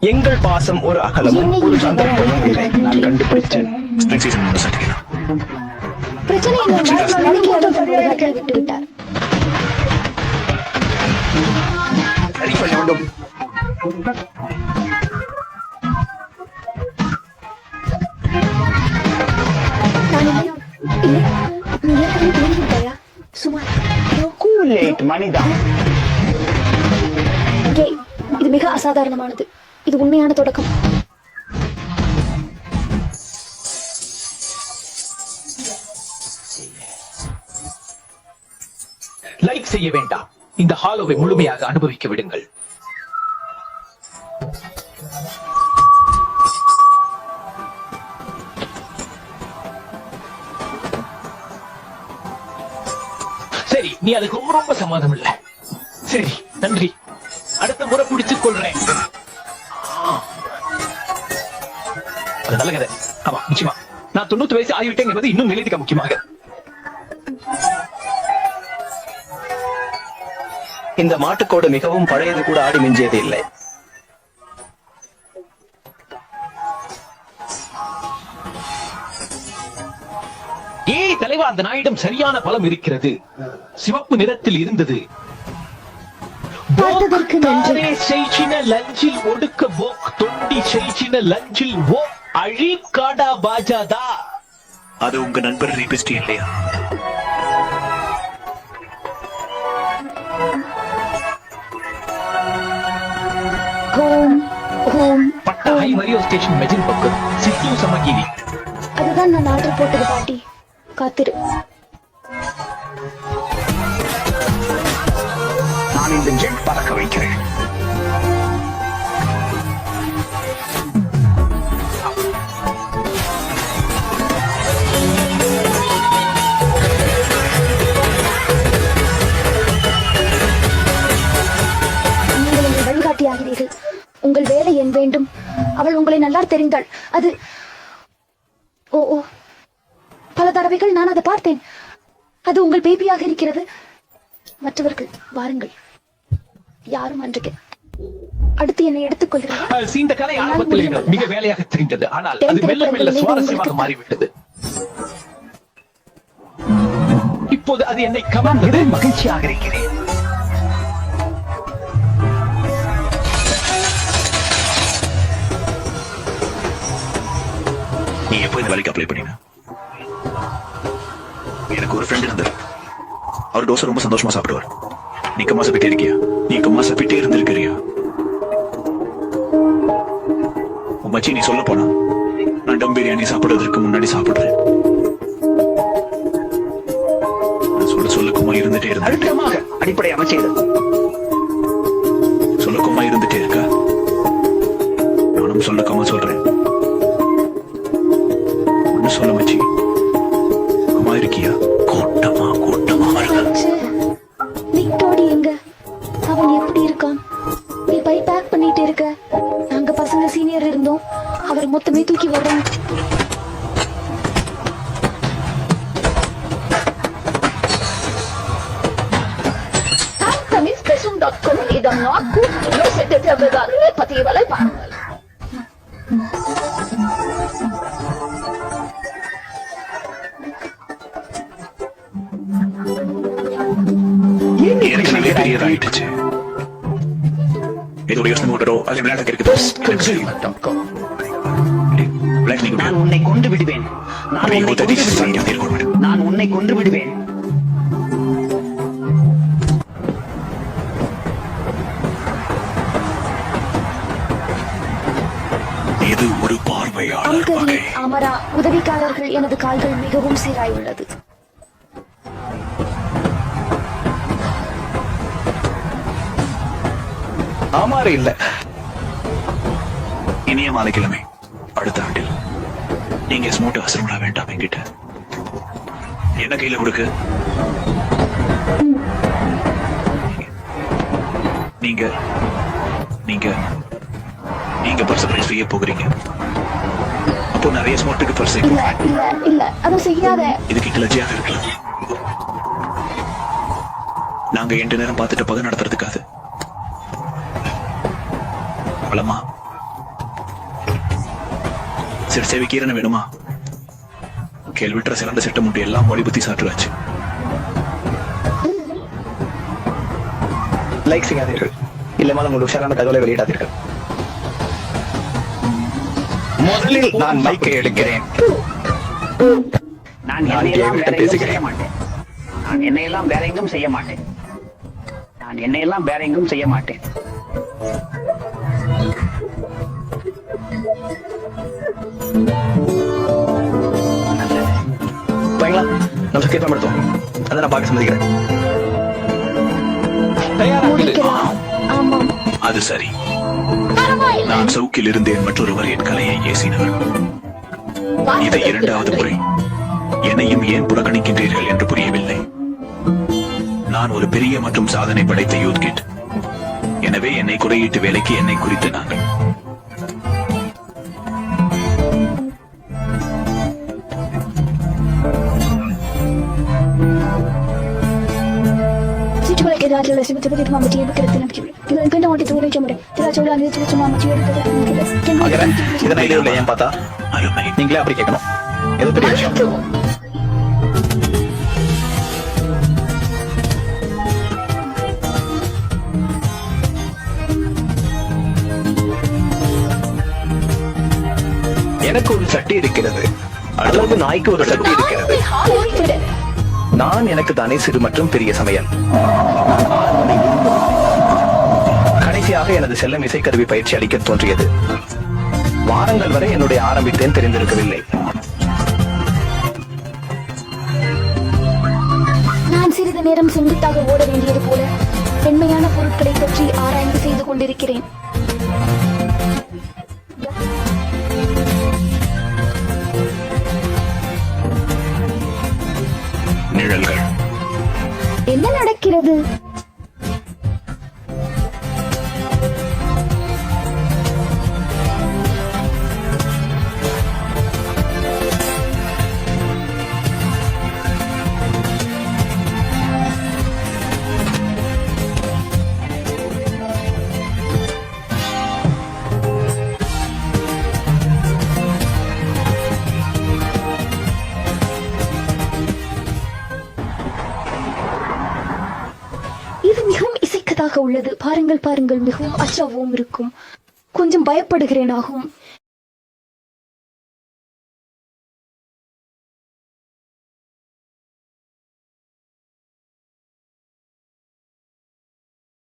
எங்கள் பாசம் ஒரு அகலமும் ஒரு சந்தர்ப்பமும் இல்லை. நான் கண்டுபிடிச்சேன். பிரச்சனை விட்டு விட்டார். சரி பண்ண வேண்டும். மனிதா, இது மிக அசாதாரணமானது. இது உண்மையான தொடக்கம். லைக் செய்ய வேண்டாம். இந்த ஹாலோவை முழுமையாக அனுபவிக்க விடுங்கள். சரி, நீ அதுக்கு ரொம்ப ரொம்ப சம்மதம் இல்ல. சரி, நன்றி. அடுத்த முறை பிடிச்சுக் கொள்றேன். அது நல்ல கதை. ஆமா, நிச்சயமா. நான் 90 வயசு ஆகிவிட்டேன் என்பது இன்னும் நிலைத்துக்க முக்கியமாக. இந்த மாட்டுக்கோடு மிகவும் பழையது, கூட ஆடி மிஞ்சியது இல்லை. ஏய் தலைவா, அந்த நாயிடம் சரியான பலம் இருக்கிறது. சிவப்பு நிறத்தில் இருந்தது. லஞ்சில் ஒடுக்க போக் தொண்டி செய்சின லஞ்சில் ஓ அழி காடா பாஜாதா. அது உங்க நண்பர் ரீபிஸ்டி இல்லையா? பட்டா ஹை மரியோ ஸ்டேஷன் மெஜின் பக்கம் சித்து சமகிரி. அதுதான் நான் ஆர்டர் போட்டது பாட்டி. காத்திரு. நான் இந்த ஜெட் பறக்க வைக்கிறேன். வழிகாட்டியாகிறீர்கள். உங்கள் வேலை என் வேண்டும். அவள் உங்களை நல்லா தெரிந்தாள். அது ஓ ஓ பல தடவைகள் நான் அதை பார்த்தேன். அது உங்கள் பேபியாக இருக்கிறது. மற்றவர்கள் வாருங்கள். யாரும் அன்றைக்கு அடுத்து என்னை எடுத்துக்கொள்கிறார். இந்த கலை ஆரம்பத்தில் மிக வேலையாக தெரிந்தது. ஆனால் அது மெல்ல மெல்ல சுவாரஸ்யமாக மாறிவிட்டது. இப்போது அது என்னை கவர்ந்தது. மகிழ்ச்சியாக இருக்கிறேன். நீ எப்போ இந்த வேலைக்கு அப்ளை பண்ணின? எனக்கு ஒரு ஃப்ரெண்ட் இருந்தார். அவர் தோசை ரொம்ப சந்தோஷமா சாப்பிடுவார். நீ கம்மா சாப்பிட்டே இருக்கியா? நீ கம்மா சாப்பிட்டே இருந்திருக்கிறியா? உன் மச்சி நீ சொல்ல போனா நான் டம் பிரியாணி சாப்பிடுறதுக்கு முன்னாடி சாப்பிடுறேன். சொல்லக்குமா இருந்துட்டே இருந்த அழுத்தமாக அடிப்படை அமைச்சது. சொல்லக்குமா இருந்துட்டே இருக்கா? நானும் சொல்லக்கமா சொல்றேன். ஒன்னு சொல்ல மச்சி, அம்மா இருக்கியா? கூட்டமா கூட்டமா விக்டோரி எங்க? அவன் எப்படி இருக்கான்? நீ பை பேக் பண்ணிட்டு இருக்க. நாங்க பசங்க சீனியர் இருந்தோம். அவர் மொத்தமே தூக்கி வர்றோம். இதம் நாக்கு பதிவலை பாருங்கள். ஏற்கனவே பெரியதாயிடுச்சு. இதோட யோசனை ஓடுறோ அது விளையாட இருக்குது. நான் உன்னை கொன்று விடுவேன். நான் உன்னை கொன்று விடுவேன். இது ஒரு பார்வையாளர் வகை. அமரா, உதவிக்காரர்கள், எனது கால்கள் மிகவும் சீராய் உள்ளது. ஆமாறு இல்ல. இனிய மாலைக்கிழமை. அடுத்த ஆண்டில் நீங்க ஸ்மூட் அவசரம்ல வேண்டாம். என்கிட்ட என்ன கையில கொடுக்கு. நீங்க நீங்க நீங்க சர்ப்ரைஸ் செய்ய போகிறீங்க. அப்போ நிறைய ஸ்மோட்டுக்கு பர்ஸ் இல்ல அதை செய்யாத. இதுக்கு கிளர்ச்சியாக இருக்கலாம். நாங்க 2 நேரம் பார்த்துட்டு பகை நடத்துறதுக்காது. பலமா சிறுசேவி கீரனை வேணுமா? கேள்விற்ற சிறந்த சிட்டமுட்டு எல்லாம் மொழி புத்தி சாற்றுவாச்சு. லைக் செய்யாதீர்கள், இல்லைமாலும் உங்கள் உஷாரான தகவலை வெளியிடாதீர்கள். முதலில் நான் மைக்கை எடுக்கிறேன். நான் என்னையெல்லாம் வேற எங்கும் செய்ய மாட்டேன். நான் என்னையெல்லாம் வேற எங்கும் செய்ய மாட்டேன். நான் என்னையெல்லாம் வேற எங்கும் செய்ய மாட்டேன். போய்ங்களா, நம்ம கேட்க மாட்டோம். அதை நான் பார்க்க சம்மதிக்கிறேன். முடிக்கலாம். ஆமாம். அது சரி. பரவாயில்லை. நான் சவுக்கில் இருந்தேன், மற்றொருவர் என் கலையை ஏசினார். இது இரண்டாவது முறை. என்னையும் ஏன் புறக்கணிக்கின்றீர்கள் என்று புரியவில்லை. நான் ஒரு பெரிய மற்றும் சாதனை படைத்த யூத் கிட். எனவே என்னை குறையீட்டு வேலைக்கு என்னை குறித்து நாங்கள் Situasi adalah seperti itu mama tiada berkata nak curi. Kita kena wanita turun cuma deh. Kita coba lagi coba cuma mama tiada berkata nak kita. பார்க்கிறேன். இதை நான் இல்லை ஏன் பார்த்தா அருமை. நீங்களே அப்படி கேட்கணும். எது பெரிய விஷயம்? எனக்கு ஒரு சட்டி இருக்கிறது, அல்லது நாய்க்கு ஒரு சட்டி இருக்கிறது. நான் எனக்கு தானே சிறு மற்றும் பெரிய சமையல். கடைசியாக எனது செல்லம் இசைக்கருவி பயிற்சி அளிக்க தோன்றியது. வாரங்கள் வரை என்னுடைய ஆரம்பித்தேன் தெரிந்திருக்கவில்லை. நான் சிறிது நேரம் செங்குத்தாக ஓட வேண்டியது போல பெண்மையான பொருட்களை பற்றி ஆராய்ந்து செய்து கொண்டிருக்கிறேன். நிழல்கள். என்ன நடக்கிறது? இது மிகவும் இசைக்கதாக உள்ளது. பாருங்கள் பாருங்கள், மிகவும் அச்சவும் இருக்கும். கொஞ்சம் பயப்படுகிறேன் ஆகும்.